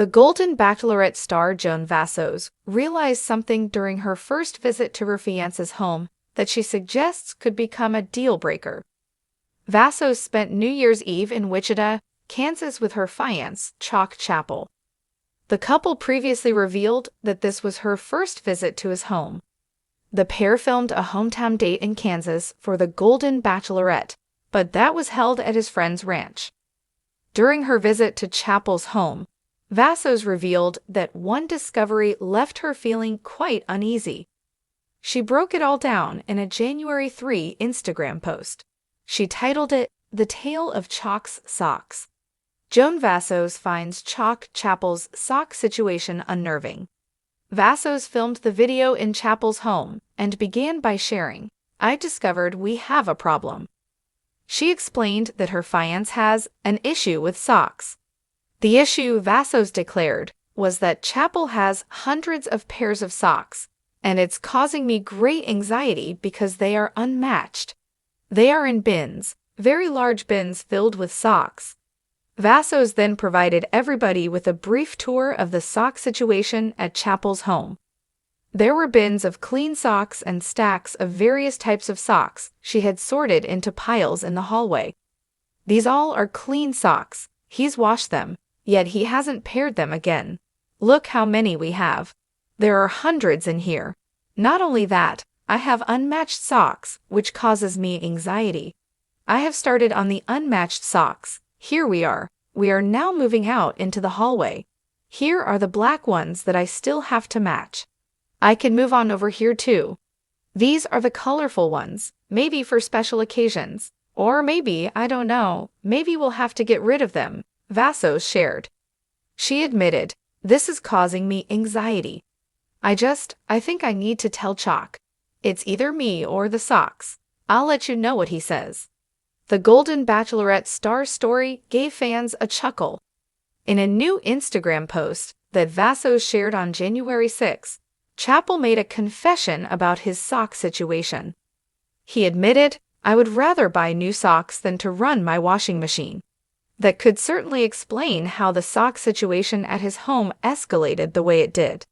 The Golden Bachelorette star Joan Vassos realized something during her first visit to her fiancé's home that she suggests could become a deal-breaker. Vassos spent New Year's Eve in Wichita, Kansas with her fiancé, Chock Chapple. The couple previously revealed that this was her first visit to his home. The pair filmed a hometown date in Kansas for the Golden Bachelorette, but that was held at his friend's ranch. During her visit to Chapple's home, Vassos revealed that one discovery left her feeling quite uneasy. She broke it all down in a January 3 Instagram post. She titled it, "The Tale of Chock's Socks." Joan Vassos finds Chock Chapple's sock situation unnerving. Vassos filmed the video in Chapple's home and began by sharing, "I discovered we have a problem." She explained that her fiancé has an issue with socks. The issue, Vassos declared, was that Chapple has hundreds of pairs of socks, and it's causing me great anxiety because they are unmatched. They are in bins, very large bins filled with socks. Vassos then provided everybody with a brief tour of the sock situation at Chapple's home. There were bins of clean socks and stacks of various types of socks she had sorted into piles in the hallway. These all are clean socks. He's washed them, yet he hasn't paired them again. Look how many we have. There are hundreds in here. Not only that, I have unmatched socks, which causes me anxiety. I have started on the unmatched socks. Here we are. We are now moving out into the hallway. Here are the black ones that I still have to match. I can move on over here too. These are the colorful ones, maybe for special occasions. Or maybe, I don't know, maybe we'll have to get rid of them, Vassos shared. She admitted, "This is causing me anxiety. I think I need to tell Chock. It's either me or the socks. I'll let you know what he says." The Golden Bachelorette star story gave fans a chuckle. In a new Instagram post that Vassos shared on January 6, Chapple made a confession about his sock situation. He admitted, "I would rather buy new socks than to run my washing machine." That could certainly explain how the sock situation at his home escalated the way it did.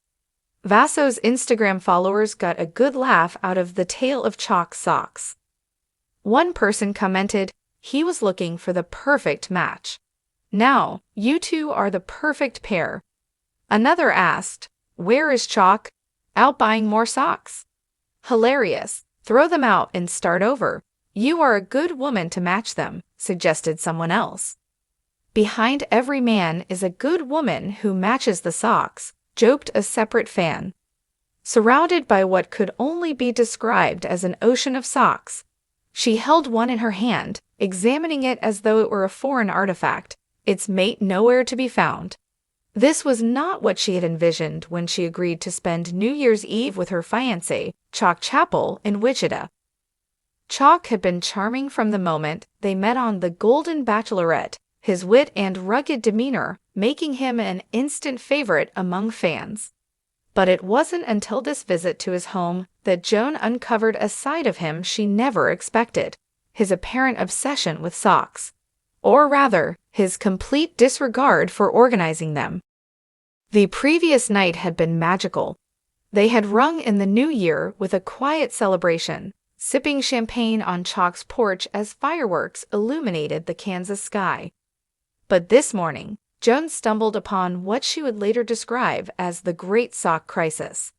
Vassos' Instagram followers got a good laugh out of the tale of Chock's socks. One person commented, "He was looking for the perfect match. Now, you two are the perfect pair." Another asked, "Where is Chock? Out buying more socks?" "Hilarious. Throw them out and start over. You are a good woman to match them," suggested someone else. "Behind every man is a good woman who matches the socks," joked a separate fan. Surrounded by what could only be described as an ocean of socks, she held one in her hand, examining it as though it were a foreign artifact, its mate nowhere to be found. This was not what she had envisioned when she agreed to spend New Year's Eve with her fiancé, Chock Chapple, in Wichita. Chock had been charming from the moment they met on The Golden Bachelorette, his wit and rugged demeanor making him an instant favorite among fans. But it wasn't until this visit to his home that Joan uncovered a side of him she never expected, his apparent obsession with socks. Or rather, his complete disregard for organizing them. The previous night had been magical. They had rung in the new year with a quiet celebration, sipping champagne on Chock's porch as fireworks illuminated the Kansas sky. But this morning, Joan stumbled upon what she would later describe as the Great Sock Crisis.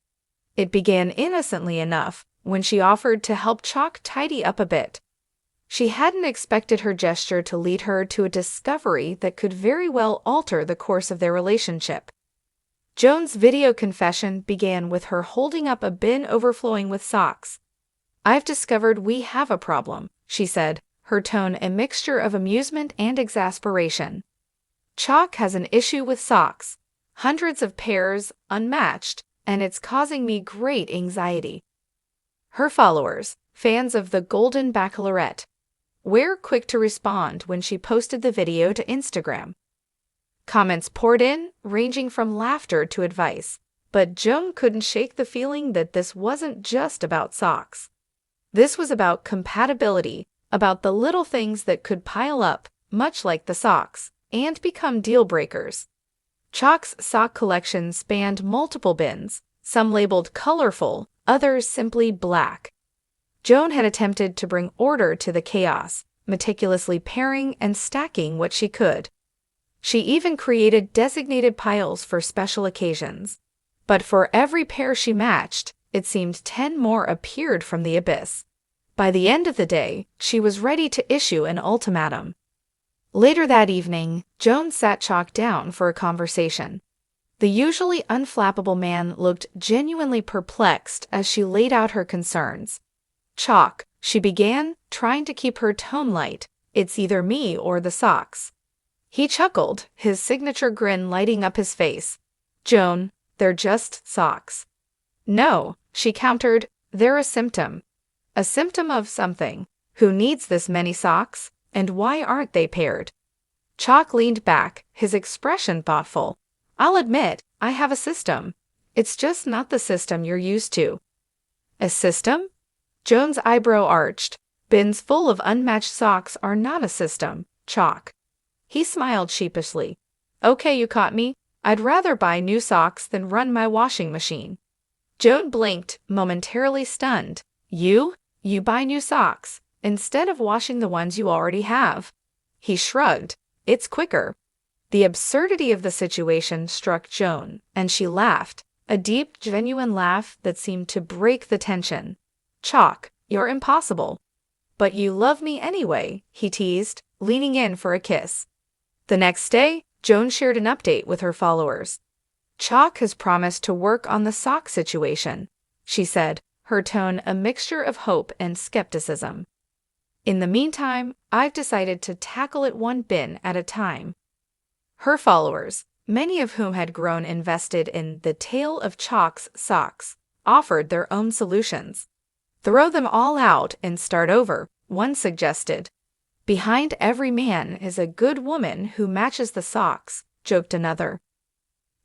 It began innocently enough when she offered to help Chock tidy up a bit. She hadn't expected her gesture to lead her to a discovery that could very well alter the course of their relationship. Joan's video confession began with her holding up a bin overflowing with socks. "I've discovered we have a problem," she said, her tone a mixture of amusement and exasperation. "Chock has an issue with socks, hundreds of pairs, unmatched, and it's causing me great anxiety." Her followers, fans of The Golden Bachelorette, were quick to respond when she posted the video to Instagram. Comments poured in, ranging from laughter to advice, but Joan couldn't shake the feeling that this wasn't just about socks. This was about compatibility, about the little things that could pile up, much like the socks, and become deal breakers. Chock's sock collection spanned multiple bins, some labeled colorful, others simply black. Joan had attempted to bring order to the chaos, meticulously pairing and stacking what she could. She even created designated piles for special occasions. But for every pair she matched, it seemed 10 more appeared from the abyss. By the end of the day, she was ready to issue an ultimatum. Later that evening, Joan sat Chock down for a conversation. The usually unflappable man looked genuinely perplexed as she laid out her concerns. "Chock," she began, trying to keep her tone light, "it's either me or the socks." He chuckled, his signature grin lighting up his face. "Joan, they're just socks." "No," she countered, "they're a symptom. A symptom of something. Who needs this many socks, and why aren't they paired?" Chock leaned back, his expression thoughtful. "I'll admit, I have a system. It's just not the system you're used to." "A system?" Joan's eyebrow arched. "Bins full of unmatched socks are not a system, Chock." He smiled sheepishly. "Okay, you caught me. I'd rather buy new socks than run my washing machine." Joan blinked, momentarily stunned. You buy new socks, instead of washing the ones you already have." He shrugged. "It's quicker." The absurdity of the situation struck Joan, and she laughed, a deep, genuine laugh that seemed to break the tension. "Chock, you're impossible." "But you love me anyway," he teased, leaning in for a kiss. The next day, Joan shared an update with her followers. "Chock has promised to work on the sock situation," she said, her tone a mixture of hope and skepticism. "In the meantime, I've decided to tackle it one bin at a time." Her followers, many of whom had grown invested in the tale of Chock's socks, offered their own solutions. "Throw them all out and start over," one suggested. "Behind every man is a good woman who matches the socks," joked another.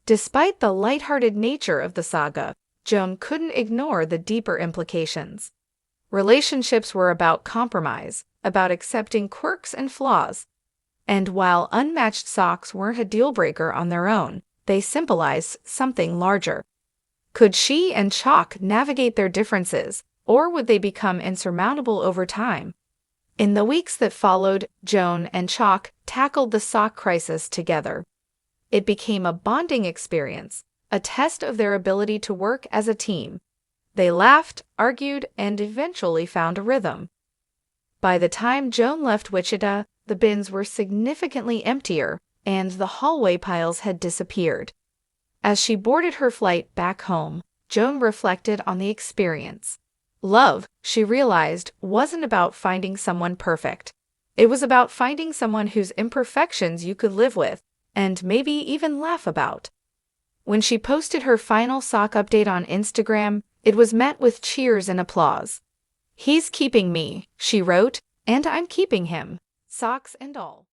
Despite the lighthearted nature of the saga, Joan couldn't ignore the deeper implications. Relationships were about compromise, about accepting quirks and flaws. And while unmatched socks weren't a deal-breaker on their own, they symbolized something larger. Could she and Chock navigate their differences, or would they become insurmountable over time? In the weeks that followed, Joan and Chock tackled the sock crisis together. It became a bonding experience, a test of their ability to work as a team. They laughed, argued, and eventually found a rhythm. By the time Joan left Wichita, the bins were significantly emptier, and the hallway piles had disappeared. As she boarded her flight back home, Joan reflected on the experience. Love, she realized, wasn't about finding someone perfect. It was about finding someone whose imperfections you could live with, and maybe even laugh about. When she posted her final sock update on Instagram, it was met with cheers and applause. "He's keeping me," she wrote, "and I'm keeping him, socks and all."